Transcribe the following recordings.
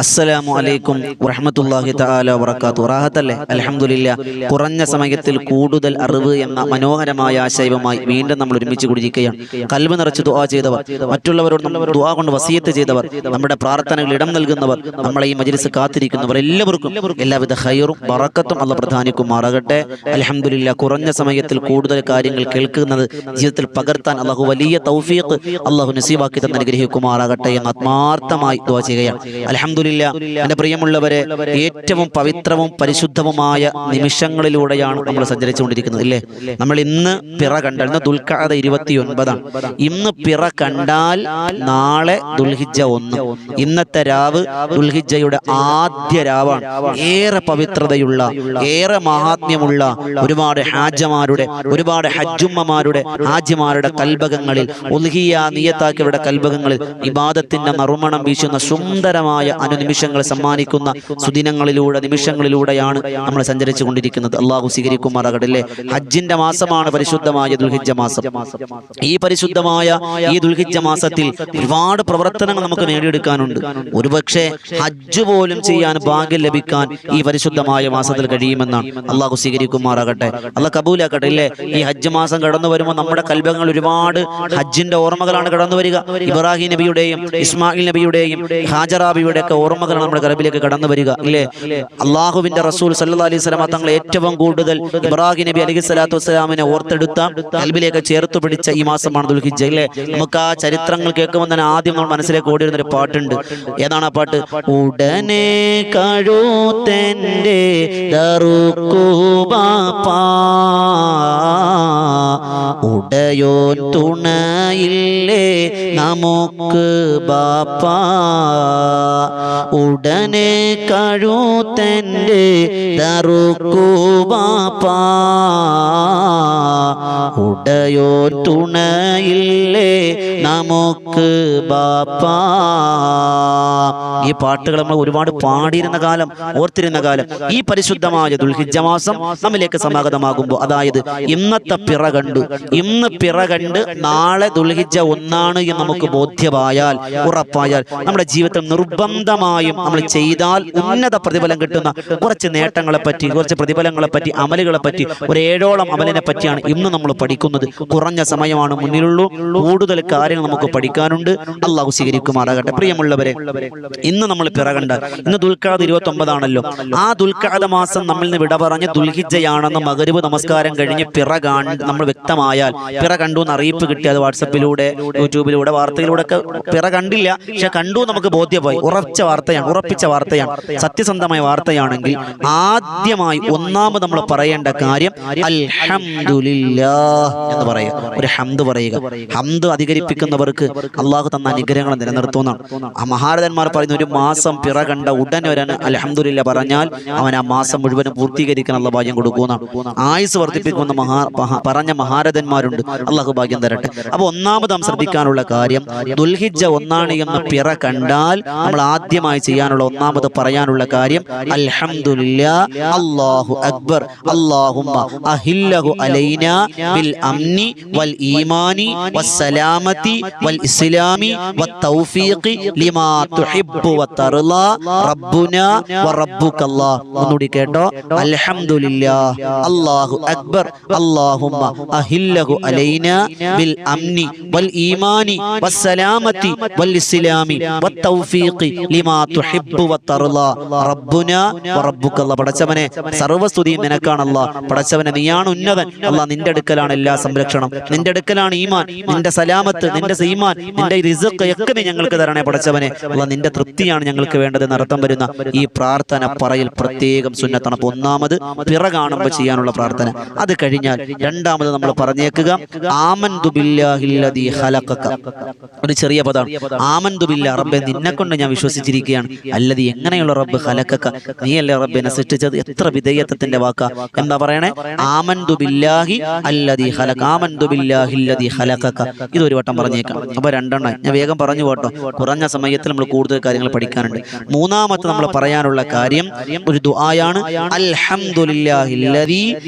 അസ്സലാമു അലൈക്കും വറഹ്മത്തുള്ളാഹി തആല വബറകാതുഹു. റാഹത്തല്ലേ? അൽഹംദുലില്ലാഹ്. കുറഞ്ഞ സമയത്തിൽ കൂടുതൽ അറിവ് എന്ന മനോഹരമായ ആശയവുമായി വീണ്ടും നമ്മൾ ഒരുമിച്ച് കൂടിയിരിക്കുകയാണ്. കൽബ് നിറച്ച് ദുആ ചെയ്തവർ, മറ്റുള്ളവരോട് നമ്മൾ ദുആ കൊണ്ട് വസിയത്ത് ചെയ്തവർ, നമ്മുടെ പ്രാർത്ഥനകൾ ഇടം നൽകുന്നവർ, നമ്മളെ ഈ മജ്ലിസ് കാത്തിരിക്കുന്നവർ എല്ലാവർക്കും എല്ലാവിധ ഖൈറും ബറക്കത്തും അല്ലാഹു പ്രദാനിക്കുമാറാകട്ടെ. അൽഹംദുലില്ലാഹ്. കുറഞ്ഞ സമയത്തിൽ കൂടുതൽ കാര്യങ്ങൾ കേൾക്കുന്നത് ജീവിതത്തിൽ പകർത്താൻ അല്ലാഹു വലിയ തൗഫീഖ് അല്ലാഹു നസീബാക്കി തന്ന് അനുഗ്രഹിക്കുമാറാകട്ടെ എന്ന് ആത്മാർത്ഥമായി ദുആ ചെയ്യുകയാണ്. അൽഹംദുലില്ലാഹ്. എന്റെ പ്രിയമുള്ളവരെ, ഏറ്റവും പവിത്രവും പരിശുദ്ധവുമായ നിമിഷങ്ങളിലൂടെയാണ് നമ്മൾ സഞ്ചരിച്ചുകൊണ്ടിരിക്കുന്നത്, ഇല്ലേ? നമ്മൾ ഇന്ന് പിറ കണ്ടാൽ, ഇന്ന് ദുൽഖഅദ 29 ഇന്ന് പിറ കണ്ടാൽ നാളെ ദുൽഹിജ്ജ 1. ഇന്നത്തെ രാവ് ദുൽഹിജ്ജയുടെ ആദ്യ രാവാണ്. ഏറെ പവിത്രതയുള്ള, ഏറെ മഹാത്മ്യമുള്ള ഒരുപാട് ഹാജമാരുടെ, ഒരുപാട് ഹജ്ജുമ്മമാരുടെ, ഹാജിമാരുടെ കൽബകങ്ങളിൽ, ഉൽഹിയ നിയത്താക്കിയവരുടെ കൽബകങ്ങളിൽ ഇബാദത്തിന്റെ നറുമണം വീശുന്ന സുന്ദരമായ നിമിഷങ്ങൾ സമ്മാനിക്കുന്ന സുദിനങ്ങളിലൂടെ, നിമിഷങ്ങളിലൂടെയാണ് നമ്മൾ സഞ്ചരിച്ചു കൊണ്ടിരിക്കുന്നത്. അള്ളാഹു സ്വീകരിക്കുമാറാകട്ടെ. ഹജ്ജിന്റെ മാസമാണ് പരിശുദ്ധമായ ദുൽഹിജ്ജ മാസം. ഈ പരിശുദ്ധമായ ഈ ദുൽഹിജ്ജ മാസത്തിൽ ഒരുപാട് പ്രവർത്തനങ്ങൾ നമുക്ക് നേടിയെടുക്കാനുണ്ട്. ഒരുപക്ഷെ ഹജ്ജ് പോലും ചെയ്യാൻ ഭാഗ്യം ലഭിക്കാൻ ഈ പരിശുദ്ധമായ മാസത്തിൽ കഴിയുമെന്നാണ്. അള്ളാഹു സ്വീകരിക്കുമാറാകട്ടെ. അള്ളാഹ് കബൂലാക്കട്ടെ. ഇല്ലേ? ഈ ഹജ്ജ് മാസം കടന്നു വരുമ്പോൾ നമ്മുടെ കൽബങ്ങൾ ഒരുപാട് ഹജ്ജിന്റെ ഓർമ്മകളാണ് കടന്നു വരിക. ഇബ്രാഹിം നബിയുടെയും ഇസ്മായിൽ നബിയുടെയും ഹാജറാബിയുടെ ഒക്കെ ഓർമ്മകൾ നമ്മുടെ കൽബിലേക്ക് കടന്നു വരിക, ഇല്ലേ? അള്ളാഹുവിന്റെ റസൂൽ സല്ലല്ലാഹു അലൈഹി വസല്ലം തങ്ങൾ ഏറ്റവും കൂടുതൽ ഇബ്രാഹിം നബി അലൈഹി സ്വലാത്തു വസ്സലാമിനെ ഓർത്തെടുത്ത, കൽബിലേക്ക് ചേർത്ത് പിടിച്ച ഈ മാസമാണ് ദുൽഹിജ്ജ, ഇല്ലേ? നമുക്ക് ആ ചരിത്രങ്ങൾ കേൾക്കുമ്പോൾ തന്നെ ആദ്യം നമ്മൾ മനസ്സിലേക്ക് ഓടി വരുന്നൊരു പാട്ടുണ്ട്. ഏതാണ് ആ പാട്ട്? ഉടനെ കഴുത്തെന്റെ ദറുക്കുബാപ്പാ, ഉടയോൻ തുണയില്ലേ നമുക്ക് ബാപ്പാ, ഉടനെ കഴുത്തന്റെ ദറുക്കുബാപ്പാ, ഉടയോ തുണയില്ലേ നമുക്ക് ബാപ്പാ. ഈ പാട്ടുകൾ നമ്മൾ ഒരുപാട് പാടിയിരുന്ന കാലം, ഓർത്തിരുന്ന കാലം. ഈ പരിശുദ്ധമായ ദുൽഹിജ്ജ മാസം നമ്മിലേക്ക് സമാഗതമാകുമ്പോൾ, അതായത് ഇന്നത്തെ പിറ കണ്ടു, ഇന്ന് പിറ കണ്ട് നാളെ ദുൽഹിജ്ജ 1 എന്ന് നമുക്ക് ബോധ്യമായാൽ, ഉറപ്പായാൽ, നമ്മുടെ ജീവിതത്തിൽ നിർബന്ധമായും നമ്മൾ ചെയ്താൽ ഉന്നത പ്രതിഫലം കിട്ടുന്ന കുറച്ച് നേട്ടങ്ങളെ പറ്റി, കുറച്ച് പ്രതിഫലങ്ങളെ പറ്റി, അമലുകളെ പറ്റി, ഒരു 7ഓളം അമലിനെ പറ്റിയാണ് ഇന്ന് നമ്മൾ പഠിക്കുന്നത്. കുറഞ്ഞ സമയമാണ് മുന്നിലുള്ളൂ. കൂടുതൽ കാര്യങ്ങൾ നമുക്ക് പഠിക്കാനുണ്ട്. അള്ളാഹു സ്വീകരിക്കുമാറാകട്ടെ. പ്രിയമുള്ളവരെ, ഇന്ന് നമ്മൾ പിറ കണ്ടാൽ, ഇന്ന് ദുൽഖഅദ 29 ആ ദുൽഖഅദ മാസം നമ്മിൽ നിന്ന് വിട പറഞ്ഞ് ദുൽഹിജ്ജയാണെന്ന് മഗ്‌രിബ് നമസ്കാരം കഴിഞ്ഞ് പിറ നമ്മൾ വ്യക്തമായാൽ, പിറ കണ്ടു എന്ന് അറിയിപ്പ് കിട്ടി, അത് വാട്സപ്പിലൂടെ, യൂട്യൂബിലൂടെ, വാർത്തയിലൂടെ ഒക്കെ പിറ കണ്ടില്ല, പക്ഷെ കണ്ടു നമുക്ക് ബോധ്യമായി, ഉറച്ച വാർത്തയാണ്, ഉറപ്പിച്ച വാർത്തയാണ്, സത്യസന്ധമായ വാർത്തയാണെങ്കിൽ ആദ്യമായി ഒന്നാമത് നമ്മൾ പറയേണ്ട കാര്യം അൽഹംദുലില്ലാഹ് എന്ന് പറയുക. ഒരു ഹംദ് പറയുക. ഹംദ് അധികരിപ്പിക്കുന്നവർക്ക് അള്ളാഹു തന്ന അനുഗ്രഹങ്ങൾ നിലനിർത്തുന്നതാണ്. ആ മഹാരഥന്മാർ പറയുന്ന, ഒരു മാസം പിറ കണ്ട ഉടനെ വരാൻ അൽഹംദുലില്ലാ പറഞ്ഞാൽ അവൻ ആ മാസം മുഴുവനും പൂർത്തീകരിക്കാൻ അള്ളാഹു ഭാഗ്യം കൊടുക്കുന്നതാണ്. ആയുസ് വർദ്ധിപ്പിക്കുന്ന പറഞ്ഞ മഹാരഥന്മാരുണ്ട്. അള്ളാഹു ഭാഗ്യം തരട്ടെ. അപ്പൊ ഒന്നാമത് നാം ശ്രദ്ധിക്കാനുള്ള കാര്യം, ദുൽഹിജ്ജ 1 എന്ന പിറ കണ്ടാൽ നമ്മൾ ആദ്യമായി ചെയ്യാനുള്ള, ഒന്നാമത് പറയാനുള്ള കാര്യം അൽഹംദുലില്ലാ, അല്ലാഹു അക്ബർ, അല്ലാഹുമ്മ അഹില്ലഹു അലൈനാ ബിൽ അംനി വൽ ഈമാനി വസ്സലാമതി വൽ ഇസ്ലാമി വത്തൗഫീഖി ലിമാ തുഹിബ്ബു വതർളാ റബ്ബുനാ വറബ്ബുകല്ലാഹ്. ഒന്നുകൂടി കേട്ടോ. അൽഹംദുലില്ലാ, അല്ലാഹു അക്ബർ, അല്ലാഹുമ്മ അഹില്ലഹു അലൈനാ ബിൽ അംനി വൽ ഈമാനി വസ്സലാമതി വൽ ഇസ്ലാമി വത്തൗഫീഖി ലിമാ തുഹിബ്ബു വതർളാ റബ്ബുനാ വറബ്ബുകല്ലാഹ്. പടച്ചവനെ, സർവ്വസ്തുതിയും നിനക്കാണല്ലാഹ്. പടച്ചവനെ, നീയാണ് ഉന്നതൻ. അല്ലാഹ്, നിന്റെ അടുക്കലാണ് എല്ലാ സംരക്ഷണം, നിന്റെ അടുക്കലാണ് ഈമാൻ, നിന്റെ സലാമത്ത്, നിന്റെ ഈമാൻ, നിന്റെ റിസ്ഖ് ഒക്കെ നീ ഞങ്ങൾക്ക് തരണേ പടച്ചവനെ. അല്ലാഹ്, നിന്റെ തൃപ്തിയാണ് ഞങ്ങൾക്ക് വേണ്ടതെന്ന് അർത്ഥം വരുന്ന ഈ പ്രാർത്ഥന പറയൽ പ്രത്യേകം സുന്നത്താണ്. അപ്പോൾ ഒന്നാമത് പിറ കാണുമ്പോൾ ചെയ്യാനുള്ള പ്രാർത്ഥന. അത് കഴിഞ്ഞാൽ രണ്ടാമത് നമ്മൾ പറഞ്ഞേക്കുക ആമന്തു ബില്ലാഹില്ലദീ ഖലഖക. ഒരു ചെറിയ പദമാണ് ആമന്തു ബില്ലാ. റബ്ബേ, നിന്നെ കൊണ്ട് ഞാൻ വിശ്വസിച്ചിരിക്കുകയാണ്. അല്ലദീ, എങ്ങനെയുള്ള റബ്ബ്? ഖലഖക, നീയല്ലേ റബ്ബിനെ സൃഷ്ടിച്ചത്. എത്ര വിധേയത്വത്തിന്റെ വാക്കാ. എന്താ പറയണേ? ആമന്തു ബില്ലാഹി അല്ലദീ ഖലഖ, ആമന്തു ബില്ലാഹില്ലദീ ഖലഖക. ഇതൊരു വട്ടം പറഞ്ഞേക്കാം. അപ്പൊ 2 ഞാൻ വേഗം പറഞ്ഞു പോട്ടോ. കുറഞ്ഞ സമയത്തിൽ നമ്മൾ കൂടുതൽ കാര്യങ്ങൾ പഠിക്കാനുണ്ട്. മൂന്നാമത്തെ നമ്മൾ പറയാനുള്ള കാര്യം ഒരു ദുആയാണ്. അൽഹംദുലില്ലാഹില്ലദീ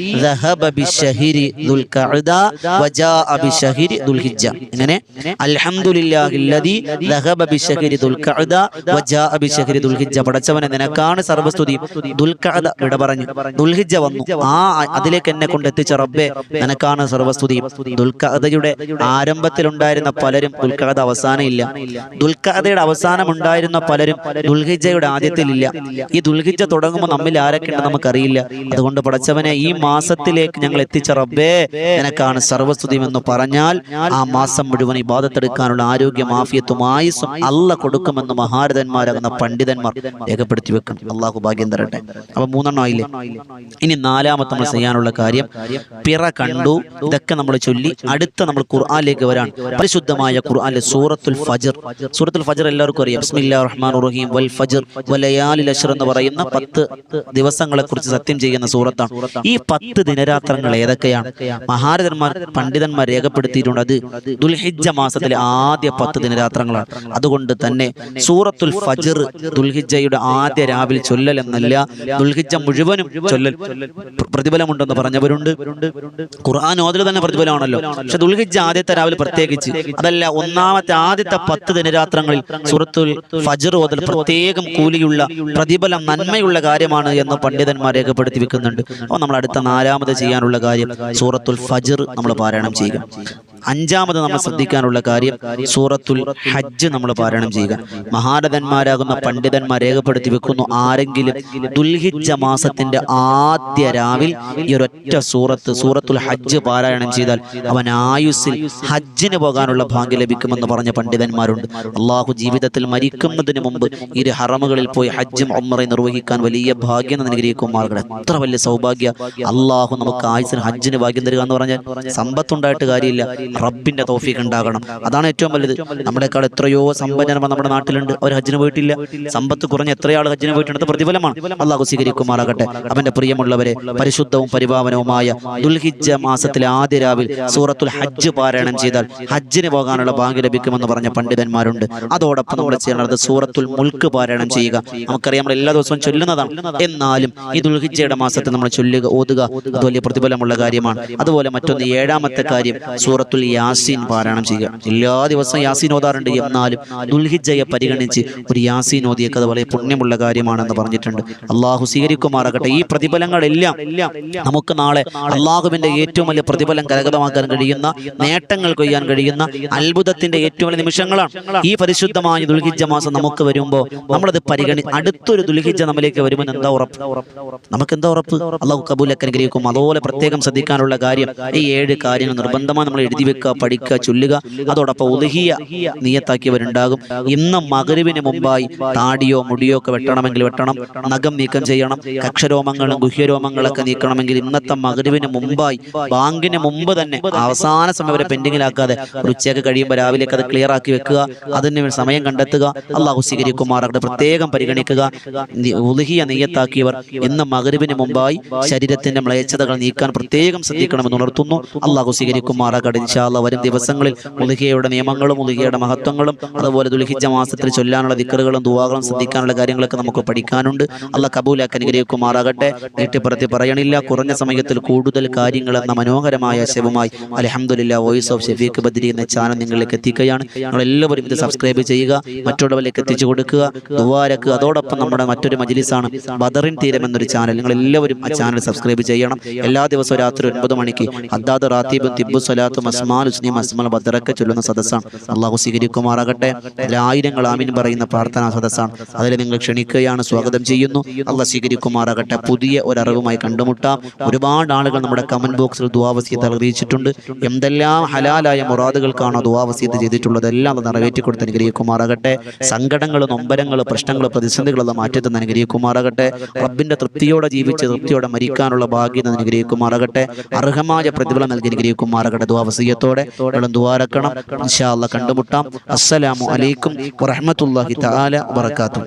ദഹബ ബിശ്ശഹരി ദുൽഖഅദ വജാഅ ബിശ്ശഹരി ദുൽഹിജ്ജ. ഇങ്ങനെ അൽഹംദുലില്ലാഹില്ലദീ ദഹബ ബിശ്ശഹരി ദുൽഖഅദ വജാഅ ജാഅ ബിശഹരി ദുൽഹിജ്ജ, പടച്ചവനെ നിനക്കാണ് സർവ്വസ്തുതിയും. ദുൽഖഅദ വിട പറഞ്ഞു, ദുൽഹിജ്ജ വന്നു, അതിലേക്ക് എന്നെ കൊണ്ട് എത്തിച്ച റബ്ബേ നിനക്കാണ് സർവ്വസ്തുതിയും. ദുൽഖഅദയുടെ ആരംഭത്തിലുണ്ടായിരുന്ന പലരും ദുൽഖഅദ അവസാനം ഇല്ല, ദുൽഖഅദയുടെ അവസാനം ഉണ്ടായിരുന്ന പലരും ദുൽഹിജ്ജയുടെ ആദ്യത്തിലില്ല. ഈ ദുൽഹിജ്ജ തുടങ്ങുമ്പോൾ നമ്മിൽ ആരൊക്കെ ഉണ്ട് നമുക്കറിയില്ല. അതുകൊണ്ട് പടച്ചവനെ ഈ മാസത്തിലേക്ക് ഞങ്ങൾ എത്തിച്ച റബ്ബേ നിനക്കാണ് സർവ്വസ്തുതിയും എന്ന് പറഞ്ഞാൽ ആ മാസം മുഴുവൻ ഇബാദത്തെടുക്കാനുള്ള ആരോഗ്യം, ആഫിയത്തും ആയുസ്സും അല്ല കൊടുക്കുമെന്ന് മഹാരഥന്മാരാകുന്ന പണ്ഡിതന്മാർ രേഖപ്പെടുത്തി വെക്കും. അള്ളാഹു ഭാഗ്യം തരട്ടെ. അപ്പൊ 3 ആയില്ലേ. ഇനി 4ാമത്തെ നമ്മൾ ചെയ്യാനുള്ള കാര്യം പിറ കണ്ടു. ഇതൊക്കെ നമ്മൾ ചൊല്ലി അടുത്ത നമ്മൾ ഖുർആനിലേക്ക് വരാൻ. പരിശുദ്ധമായ ഖുർആനിലെ സൂറത്തുൽ ഫജ്ർ, സൂറത്തുൽ ഫജ്ർ എല്ലാവർക്കും അറിയാം. ബിസ്മില്ലാഹിർ റഹ്മാനിർ റഹീം വൽ ഫജ്ർ വലയാലിൽ അശ്ർ എന്ന് പറയുന്ന 10 ദിവസങ്ങളെ കുറിച്ച് സത്യം ചെയ്യുന്ന സൂറത്താണ്. ഈ 10 ദിനരാത്രങ്ങൾ ഏതൊക്കെയാണ്? മഹാരഥന്മാർ പണ്ഡിതന്മാർ രേഖപ്പെടുത്തിയിട്ടുണ്ട്. അത് ദുൽഹിജ്ജ മാസത്തിലെ ആദ്യ 10 ദിനരാത്രങ്ങളാണ്. അതുകൊണ്ട് തന്നെ സൂറത്തുൽ ഫജ്ർ ദുൽഹിജ്ജയുടെ ആദ്യ രാവിലെ ചൊല്ലൽ എന്നല്ല, ദുൽഹിജ്ജ മുഴുവനും ചൊല്ലൽ പ്രതിഫലമുണ്ടെന്ന് പറഞ്ഞവരുണ്ട്. ഖുർആൻ ഓതൽ തന്നെ പ്രതിഫലമാണല്ലോ, പക്ഷെ ദുൽഹിജ്ജ ആദ്യത്തെ രാവിലെ പ്രത്യേകിച്ച് അതല്ല, ഒന്നാമത്തെ ആദ്യത്തെ 10 ദിനരാത്രങ്ങളിൽ സൂറത്തുൽ ഫജ്ർ ഓതൽ പ്രത്യേകം കൂലിയുള്ള പ്രതിഫലം നന്മയുള്ള കാര്യമാണ് എന്ന് പണ്ഡിതന്മാർ രേഖപ്പെടുത്തി വെക്കുന്നുണ്ട്. അപ്പോൾ നമ്മൾ അടുത്ത 4ാമത് ചെയ്യാനുള്ള കാര്യം സൂറത്തുൽ ഫജ്ർ നമ്മൾ പാരായണം ചെയ്യുക. 5ാമത് നമ്മൾ ശ്രദ്ധിക്കാനുള്ള കാര്യം സൂറത്തുൽ ഹജ്ജ് നമ്മൾ പാരായണം ചെയ്യുക. മഹാരഥന്മാരാകുന്ന പണ്ഡിതന്മാർ രേഖപ്പെടുത്തി വെക്കുന്നു, ആരെങ്കിലും ദുൽഹിജ്ജ മാസത്തിന്റെ ആദ്യ രാവിൽ ഈ ഒരൊറ്റ സൂറത്തുൽ ഹജ്ജ് പാരായണം ചെയ്താൽ അവൻ ആയുസ്സിൽ ഹജ്ജിന് പോകാനുള്ള ഭാഗ്യം ലഭിക്കുമെന്ന് പറഞ്ഞ പണ്ഡിതന്മാരുണ്ട്. അള്ളാഹു ജീവിതത്തിൽ മരിക്കുന്നതിന് മുമ്പ് ഇരു ഹറമുകളിൽ പോയി ഹജ്ജും ഉംറയും നിർവഹിക്കാൻ വലിയ ഭാഗ്യം അനുഗ്രഹിക്കുമാറാകട്ടെ. എത്ര വലിയ സൗഭാഗ്യ! അള്ളാഹു നമുക്ക് ആയുസ്സിൽ ഹജ്ജിന് ഭാഗ്യം തരിക എന്ന് പറഞ്ഞാൽ സമ്പത്തുണ്ടായിട്ട് കാര്യമില്ല, റബ്ബിന്റെ തൗഫീഖ് ഉണ്ടാകണം. അതാണ് ഏറ്റവും വലുത്. നമ്മളെക്കാൾ എത്രയോ സമ്പന്നന്മാർ നമ്മുടെ നാട്ടിലുണ്ട്, അവർ ഹജ്ജിന് പോയിട്ടില്ല. സമ്പത്ത് കുറഞ്ഞ എത്രയാൾ ഹജ്ജിന് പോയിട്ടുണ്ട്, പ്രതിഫലമാണ്. അള്ളാഹു സ്വീകരിക്കുമാറാകട്ടെ. അവന്റെ പ്രിയമുള്ളവരെ, പരിശുദ്ധവും പരിപാവനവുമായ ദുൽഹിജ്ജ മാസത്തിലെ ആദ്യ രാവിൽ സൂറത്തുൽ ഹജ്ജ് പാരായണം ചെയ്താൽ ഹജ്ജിന് പോകാനുള്ള ഭാഗ്യം ലഭിക്കുമെന്ന് പറഞ്ഞ പണ്ഡിതന്മാരുണ്ട്. അതോടൊപ്പം നമ്മൾ ചെയ്യേണ്ടത് സൂറത്തുൽ മുൽക്ക് പാരായണം ചെയ്യുക. നമുക്കറിയാം നമ്മൾ എല്ലാ ദിവസവും ചൊല്ലുന്നതാണ്, എന്നാലും ഈ ദുൽഹിജ്ജയുടെ മാസത്തിൽ നമ്മൾ ഓതുക, അത് വലിയ പ്രതിഫലമുള്ള കാര്യമാണ്. അതുപോലെ മറ്റൊന്ന് 7ാമത്തെ കാര്യം സൂറത്തുൽ യാസീൻ പാരായണം ചെയ്യുക. എല്ലാ ദിവസവും യാസീൻ ഓതാറുണ്ട്, എന്നാലും ദുൽഹിജ്ജയെ പരിഗണിച്ച് ഒരു യാസീൻ ഓതിയൊക്കെ അത് വളരെ പുണ്യമുള്ള കാര്യമാണെന്ന് പറഞ്ഞിട്ടുണ്ട്. അള്ളാഹു സ്വീകരിക്കുമാറാകട്ടെ. ഈ പ്രതിഫലങ്ങളെല്ലാം നമുക്ക് നാളെ അള്ളാഹുവിന്റെ ഏറ്റവും വലിയ പ്രതിഫലം കരഗതമാക്കാൻ കഴിയുന്ന, നേട്ടങ്ങൾ കൊയ്യാൻ കഴിയുന്ന അത്ഭുതത്തിന്റെ ഏറ്റവും വലിയ നിമിഷങ്ങളാണ്. ഈ പരിശുദ്ധമായ ദുൽഹിജ്ജ മാസം നമുക്ക് വരുമ്പോൾ നമ്മളത് അടുത്തൊരു ദുൽഹിജ്ജ നമ്മിലേക്ക് വരുമെന്ന് എന്താ ഉറപ്പ്? നമുക്ക് എന്താ ഉറപ്പ്? അള്ളാഹു കബൂലൊക്കെ അനുഗ്രഹിക്കും. അതുപോലെ പ്രത്യേകം ശ്രദ്ധിക്കാനുള്ള കാര്യം ഈ 7 കാര്യങ്ങൾ നിർബന്ധമായി നമ്മൾ എഴുതി വെക്കുക, പഠിക്കുക, ചൊല്ലുക. അതോടൊപ്പം ഉദ്ഹിയ നിയത്താക്കിയവരുണ്ടാകും. ഇന്ന് മഗ്‌രിബിന് മുമ്പായി താടിയോ മുടിയോ ഒക്കെ വെട്ടണമെങ്കിൽ വെട്ടണം, നഖം നീക്കം ചെയ്യണം, കക്ഷരോമങ്ങളും ഗുഹ്യരോമങ്ങളൊക്കെ നീക്കണമെങ്കിൽ ഇന്നത്തെ മഗ്‌രിബിന് മുമ്പായി, ബാങ്കിന് മുമ്പ് തന്നെ, അവസാന സമയം വരെ പെൻഡിങ്ങിലാക്കാതെ ഒരു ഉച്ചയൊക്കെ കഴിയുമ്പോൾ രാവിലേക്ക് അത് ക്ലിയർ ആക്കി വെക്കുക, അതിന് സമയം കണ്ടെത്തുക. അള്ളാഹു സ്വീകരിക്കുമാറാകട്ടെ. പ്രത്യേകം പരിഗണിക്കുക, ഉദ്ഹിയ നിയത്താക്കിയവർ ഇന്ന് മഗ്‌രിബിന് മുമ്പായി ശരീരത്തിന്റെ മ്ലേച്ഛതകൾ നീക്കാൻ പ്രത്യേകം ശ്രദ്ധിക്കണമെന്ന് ഉണർത്തുന്നു. അള്ളാഹു സ്വീകരിക്കുമാറാകട്ടെ. ഇൻഷാ അല്ലാഹ് വരും ദിവസങ്ങളിൽ ഉദ്ഹിയയുടെ നിയമങ്ങളും ഉദ്ഹിയയുടെ മഹത്വങ്ങളും അതുപോലെ ദുൽഹിജ്ജ മാസത്തിൽ ചൊല്ലാനുള്ള ദിക്റുകളും ദുആകളും ശ്രദ്ധിക്കാനുള്ള കാര്യങ്ങളൊക്കെ നമുക്ക് പഠിക്കാനുണ്ട്. അള്ളാഹ് കബൂലാക്കി അനുഗ്രഹിക്കുമാറാകട്ടെ. നീട്ടിപ്പറത്തി പറയണില്ല, കുറഞ്ഞ സമയത്തിൽ കൂടുതൽ കാര്യങ്ങൾ എന്ന മനോഹരമായ ആശയവുമായി അൽഹംദുലില്ലാഹ് വോയിസ് ഓഫ് ഷഫീഖ് ബദ്രി എന്ന ചാനൽ നിങ്ങളിലേക്ക് എത്തിക്കുകയാണ്. നിങ്ങളെല്ലാവരും ഇത് സബ്സ്ക്രൈബ് ചെയ്യുക, മറ്റുള്ളവരിലേക്ക് എത്തിച്ചു കൊടുക്കുക, ദുആരക്കുക. അതോടൊപ്പം നമ്മുടെ മറ്റൊരു മജ്‌ലിസാണ് ബദറിൻ തീരം എന്നൊരു ചാനൽ. നിങ്ങളെല്ലാവരും ആ ചാനൽ സബ്സ്ക്രൈബ് ചെയ്യണം. എല്ലാ ദിവസവും രാത്രി 9 മണിക്ക് ഹദ്ദാദ് റാത്തീബും തിബ്ബു സ്വലാത്തും അസ്മാൽ ഹുസ്നി അസ്മാൽ ബദറൊക്കെ ചൊല്ലുന്ന സദസ്സാണ്. അള്ളാഹു സ്വീകരിക്കുമാറാകട്ടെ. ആയിരങ്ങൾ ആമീൻ പറയുന്ന പ്രാർത്ഥനാ സദസ്സാണ്. അതിൽ നിങ്ങൾ ക്ഷണിക്കുകയാണ്, സ്വാഗതം ചെയ്യുന്നു. അള്ളാഹ് സ്വീകരിക്കുമാറാകട്ടെ. പുതിയ ഒരറിവുമായി കണ്ടുമുട്ടാം. ഒരുപാട് ആളുകൾ നമ്മുടെ കമന്റ് ബോക്സിൽ ദുആ വസിയത്ത് അറിയിച്ചിട്ടുണ്ട്. എന്തെല്ലാം ഹലാലായ മുറാദുകൾക്കാണോ ദുആ വസിയത്ത് ചെയ്തിട്ടുള്ളത് എല്ലാം അത് നിറവേറ്റി കൊടുത്ത് അനുഗ്രഹിക്കുമാറാകട്ടെ. സങ്കടങ്ങൾ, നൊമ്പരങ്ങൾ, പ്രശ്നങ്ങൾ, പ്രതിസന്ധികളെല്ലാം മാറ്റിത്തന്ന് അനുഗ്രഹിക്കുമാറാകട്ടെ. റബ്ബിന്റെ തൃപ്തിയോടെ ജീവിച്ച് തൃപ്തിയോടെ മരിക്കാനുള്ള ഭാഗ്യം അനുഗ്രഹിക്കുമാറാകട്ടെ. അർഹമായ പ്രതിഫലം നൽകി അനുഗ്രഹിക്കുമാറാകട്ടെ. ദുആ വസിയത്തോടെ ദുആരക്കണം. ഇൻഷാ അല്ലാഹ് കണ്ടുമുട്ടാം. അസ്സലാമു അലൈക്കും വറഹ്മത്തുള്ളാഹി തആല വബറകാതുഹു.